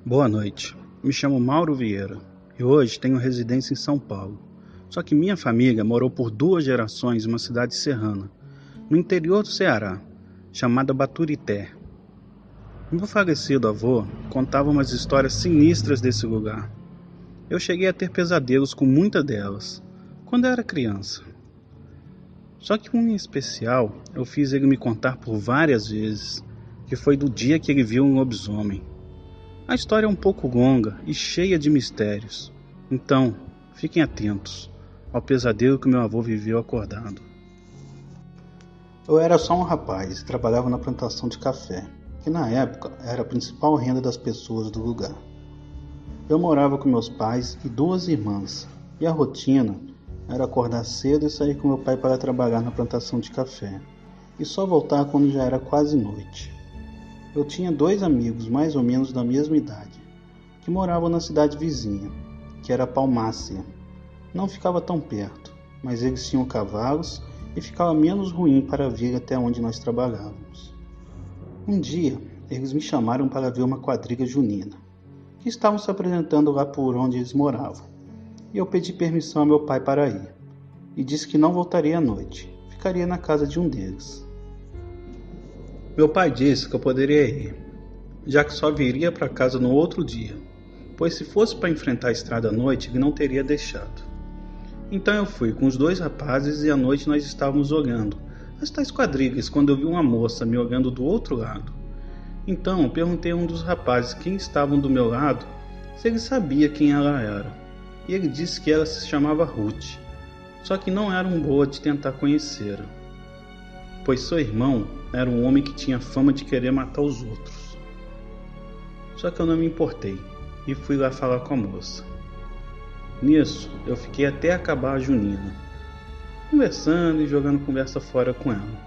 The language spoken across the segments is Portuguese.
Boa noite, me chamo Mauro Vieira e hoje tenho residência em São Paulo. Só que minha família morou por 2 gerações em uma cidade serrana, no interior do Ceará, chamada Baturité. Meu falecido avô contava umas histórias sinistras desse lugar. Eu cheguei a ter pesadelos com muitas delas, quando eu era criança. Só que um em especial eu fiz ele me contar por várias vezes, que foi do dia que ele viu um lobisomem. A história é um pouco longa e cheia de mistérios, então fiquem atentos ao pesadelo que meu avô viveu acordado. Eu era só um rapaz e trabalhava na plantação de café, que na época era a principal renda das pessoas do lugar. Eu morava com meus pais e 2 irmãs, e a rotina era acordar cedo e sair com meu pai para trabalhar na plantação de café, e só voltar quando já era quase noite. Eu tinha 2 amigos mais ou menos da mesma idade, que moravam na cidade vizinha, que era Palmácia. Não ficava tão perto, mas eles tinham cavalos e ficava menos ruim para vir até onde nós trabalhávamos. Um dia, eles me chamaram para ver uma quadrilha junina, que estavam se apresentando lá por onde eles moravam. E eu pedi permissão a meu pai para ir, e disse que não voltaria à noite, ficaria na casa de um deles. Meu pai disse que eu poderia ir, já que só viria para casa no outro dia, pois se fosse para enfrentar a estrada à noite, ele não teria deixado. Então eu fui com os 2 rapazes e à noite nós estávamos olhando as tais quadrilhas quando eu vi uma moça me olhando do outro lado. Então eu perguntei a um dos rapazes que estavam do meu lado se ele sabia quem ela era. E ele disse que ela se chamava Ruth, só que não era um boa de tentar conhecê-la, pois seu irmão era um homem que tinha fama de querer matar os outros. Só que eu não me importei e fui lá falar com a moça. Nisso, eu fiquei até acabar a junina, conversando e jogando conversa fora com ela.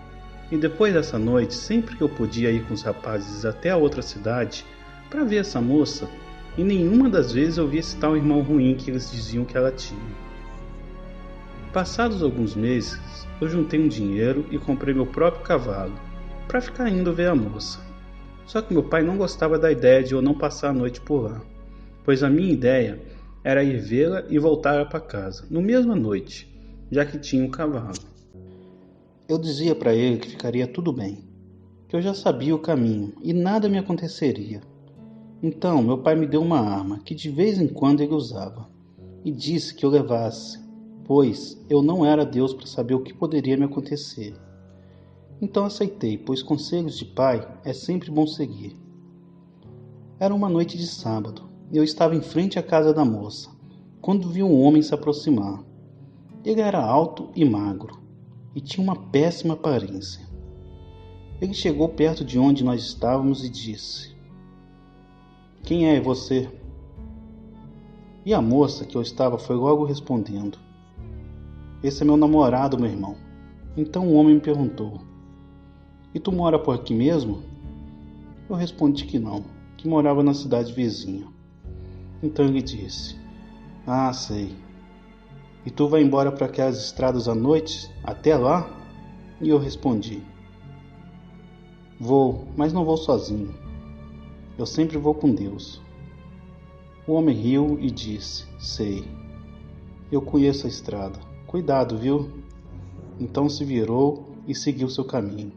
E depois dessa noite, sempre que eu podia ir com os rapazes até a outra cidade para ver essa moça, e nenhuma das vezes eu vi esse tal irmão ruim que eles diziam que ela tinha. Passados alguns meses, eu juntei um dinheiro e comprei meu próprio cavalo, para ficar indo ver a moça. Só que meu pai não gostava da ideia de eu não passar a noite por lá, pois a minha ideia era ir vê-la e voltar para casa, no mesma noite, já que tinha um cavalo. Eu dizia para ele que ficaria tudo bem, que eu já sabia o caminho e nada me aconteceria. Então meu pai me deu uma arma que de vez em quando ele usava e disse que eu levasse, pois eu não era Deus para saber o que poderia me acontecer. Então aceitei, pois conselhos de pai é sempre bom seguir. Era uma noite de sábado e eu estava em frente à casa da moça, quando vi um homem se aproximar. Ele era alto e magro e tinha uma péssima aparência. Ele chegou perto de onde nós estávamos e disse: "Quem é você?" E a moça que eu estava foi logo respondendo: "Esse é meu namorado, meu irmão." Então o homem me perguntou: "E tu mora por aqui mesmo?" Eu respondi que não, que morava na cidade vizinha. Então ele disse: "Ah, sei. E tu vai embora para aquelas estradas à noite, até lá?" E eu respondi: "Vou, mas não vou sozinho. Eu sempre vou com Deus." O homem riu e disse: "Sei. Eu conheço a estrada. Cuidado, viu?" Então se virou e seguiu seu caminho.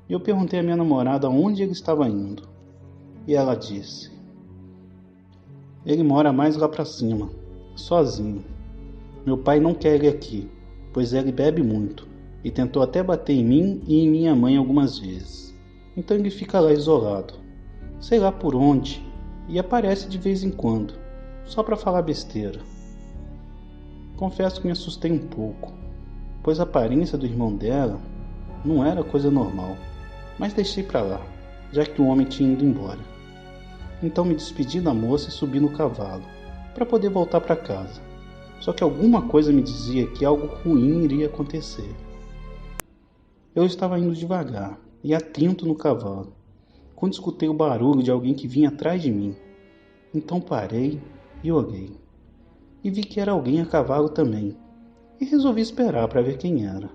Eu perguntei à minha namorada onde ele estava indo. E ela disse: "Ele mora mais lá para cima, sozinho. Meu pai não quer ele aqui, pois ele bebe muito e tentou até bater em mim e em minha mãe algumas vezes. Então ele fica lá isolado, sei lá por onde, e aparece de vez em quando, só para falar besteira." Confesso que me assustei um pouco, pois a aparência do irmão dela não era coisa normal, mas deixei para lá, já que o homem tinha ido embora. Então me despedi da moça e subi no cavalo, para poder voltar para casa. Só que alguma coisa me dizia que algo ruim iria acontecer. Eu estava indo devagar e atento no cavalo, quando escutei o barulho de alguém que vinha atrás de mim. Então parei e olhei, e vi que era alguém a cavalo também, e resolvi esperar para ver quem era.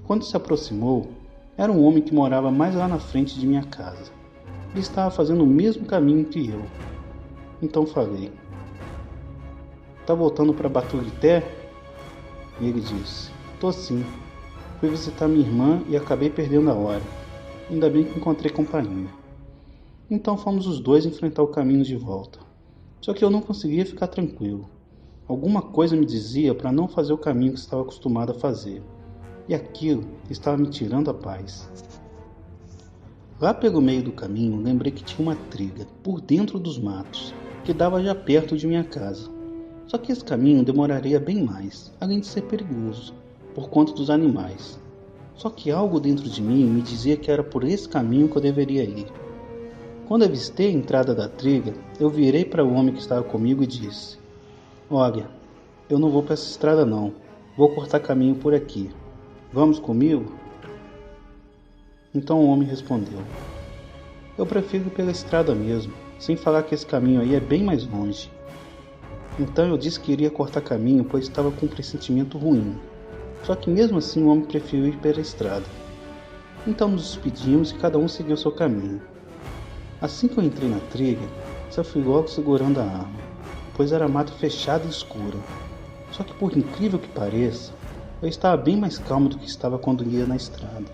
Quando se aproximou, era um homem que morava mais lá na frente de minha casa. Ele estava fazendo o mesmo caminho que eu. Então falei: "Tá voltando para Baturité?" E ele disse: "Tô sim. Fui visitar minha irmã e acabei perdendo a hora. Ainda bem que encontrei companhia." Então fomos os dois enfrentar o caminho de volta. Só que eu não conseguia ficar tranquilo. Alguma coisa me dizia para não fazer o caminho que estava acostumado a fazer. E aquilo estava me tirando a paz. Lá pelo meio do caminho, lembrei que tinha uma trilha, por dentro dos matos, que dava já perto de minha casa. Só que esse caminho demoraria bem mais, além de ser perigoso, por conta dos animais. Só que algo dentro de mim me dizia que era por esse caminho que eu deveria ir. Quando avistei a entrada da trilha, eu virei para o homem que estava comigo e disse: "Olha, eu não vou para essa estrada não, vou cortar caminho por aqui. Vamos comigo?" Então o homem respondeu: "Eu prefiro ir pela estrada mesmo, sem falar que esse caminho aí é bem mais longe." Então eu disse que iria cortar caminho, pois estava com um pressentimento ruim. Só que mesmo assim o homem preferiu ir pela estrada. Então nos despedimos e cada um seguiu seu caminho. Assim que eu entrei na trilha, só fui logo segurando a arma, pois era mata fechada e escura. Só que por incrível que pareça, eu estava bem mais calmo do que estava quando ia na estrada.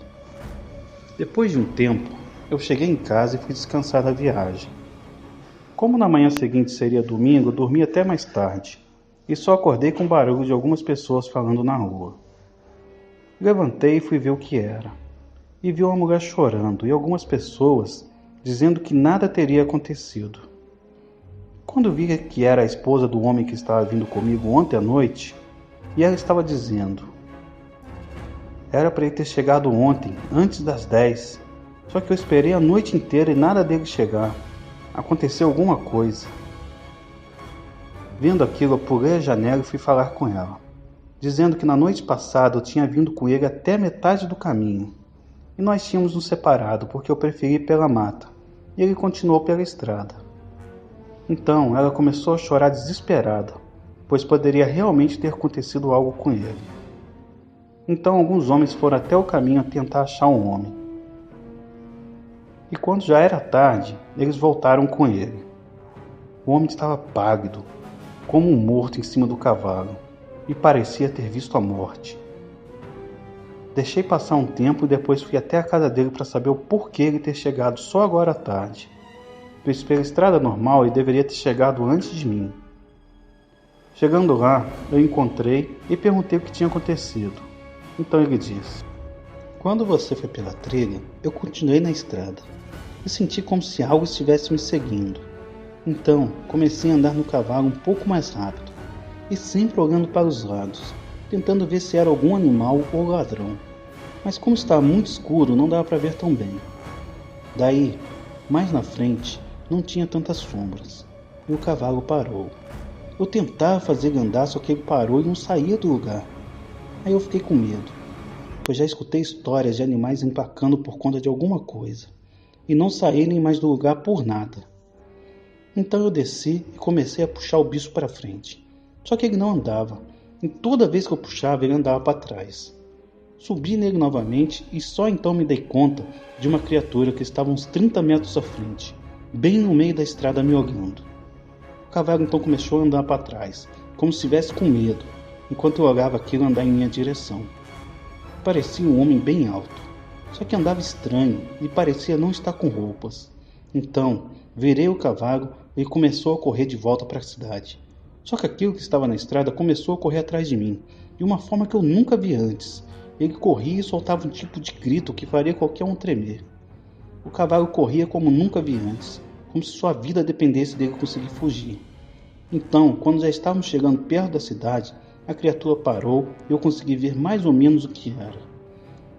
Depois de um tempo, eu cheguei em casa e fui descansar da viagem. Como na manhã seguinte seria domingo, eu dormi até mais tarde, e só acordei com o barulho de algumas pessoas falando na rua. Levantei e fui ver o que era, e vi uma mulher chorando e algumas pessoas dizendo que nada teria acontecido. Quando vi que era a esposa do homem que estava vindo comigo ontem à noite, e ela estava dizendo: "Era para ele ter chegado ontem, antes das 10, só que eu esperei a noite inteira e nada dele chegar. Aconteceu alguma coisa." Vendo aquilo, eu pulei a janela e fui falar com ela, dizendo que na noite passada eu tinha vindo com ele até metade do caminho, e nós tínhamos nos separado porque eu preferi ir pela mata, e ele continuou pela estrada. Então ela começou a chorar desesperada, pois poderia realmente ter acontecido algo com ele. Então alguns homens foram até o caminho a tentar achar um homem. E quando já era tarde, eles voltaram com ele. O homem estava pálido, como um morto em cima do cavalo, e parecia ter visto a morte. Deixei passar um tempo e depois fui até a casa dele para saber o porquê ele ter chegado só agora à tarde, pois pela estrada normal ele deveria ter chegado antes de mim. Chegando lá, eu encontrei e perguntei o que tinha acontecido. Então ele disse: "Quando você foi pela trilha, eu continuei na estrada e senti como se algo estivesse me seguindo. Então comecei a andar no cavalo um pouco mais rápido e sempre olhando para os lados, tentando ver se era algum animal ou ladrão. Mas como estava muito escuro, não dava para ver tão bem. Daí, mais na frente, não tinha tantas sombras, e o cavalo parou. Eu tentava fazer ele andar, só que ele parou e não saía do lugar. Aí eu fiquei com medo, pois já escutei histórias de animais empacando por conta de alguma coisa, e não saírem mais do lugar por nada. Então eu desci e comecei a puxar o bicho para frente, só que ele não andava, e toda vez que eu puxava ele andava para trás. Subi nele novamente e só então me dei conta de uma criatura que estava uns 30 metros à frente, bem no meio da estrada me olhando. O cavalo então começou a andar para trás, como se estivesse com medo, enquanto eu olhava aquilo andar em minha direção. Parecia um homem bem alto, só que andava estranho e parecia não estar com roupas. Então virei o cavalo e ele começou a correr de volta para a cidade. Só que aquilo que estava na estrada começou a correr atrás de mim, de uma forma que eu nunca vi antes. Ele corria e soltava um tipo de grito que faria qualquer um tremer. O cavalo corria como nunca vi antes, como se sua vida dependesse dele conseguir fugir. Então, quando já estávamos chegando perto da cidade, a criatura parou e eu consegui ver mais ou menos o que era.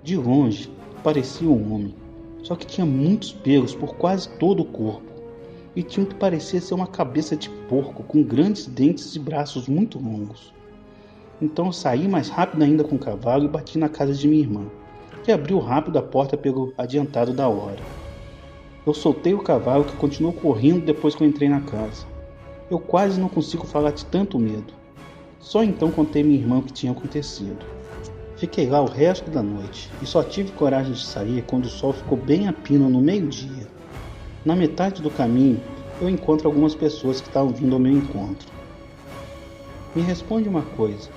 De longe, parecia um homem, só que tinha muitos pelos por quase todo o corpo, e tinha o que parecia ser uma cabeça de porco com grandes dentes e braços muito longos. Então eu saí mais rápido ainda com o cavalo e bati na casa de minha irmã, que abriu rápido a porta pelo adiantado da hora. Eu soltei o cavalo, que continuou correndo depois que eu entrei na casa. Eu quase não consigo falar de tanto medo. Só então contei à minha irmã o que tinha acontecido. Fiquei lá o resto da noite e só tive coragem de sair quando o sol ficou bem a pino no meio-dia. Na metade do caminho, eu encontro algumas pessoas que estavam vindo ao meu encontro. Me responde uma coisa.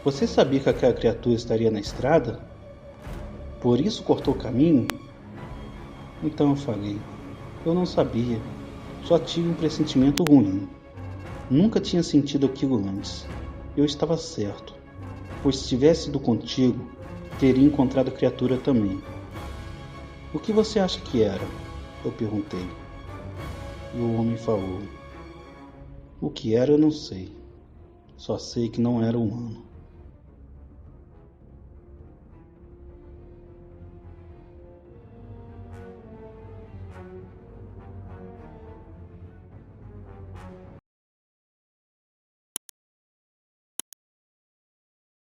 Você sabia que aquela criatura estaria na estrada? Por isso cortou o caminho? Então eu falei. Eu não sabia. Só tive um pressentimento ruim. Nunca tinha sentido aquilo antes. Eu estava certo. Pois se tivesse ido contigo, teria encontrado a criatura também. O que você acha que era? Eu perguntei. E o homem falou. O que era eu não sei. Só sei que não era humano.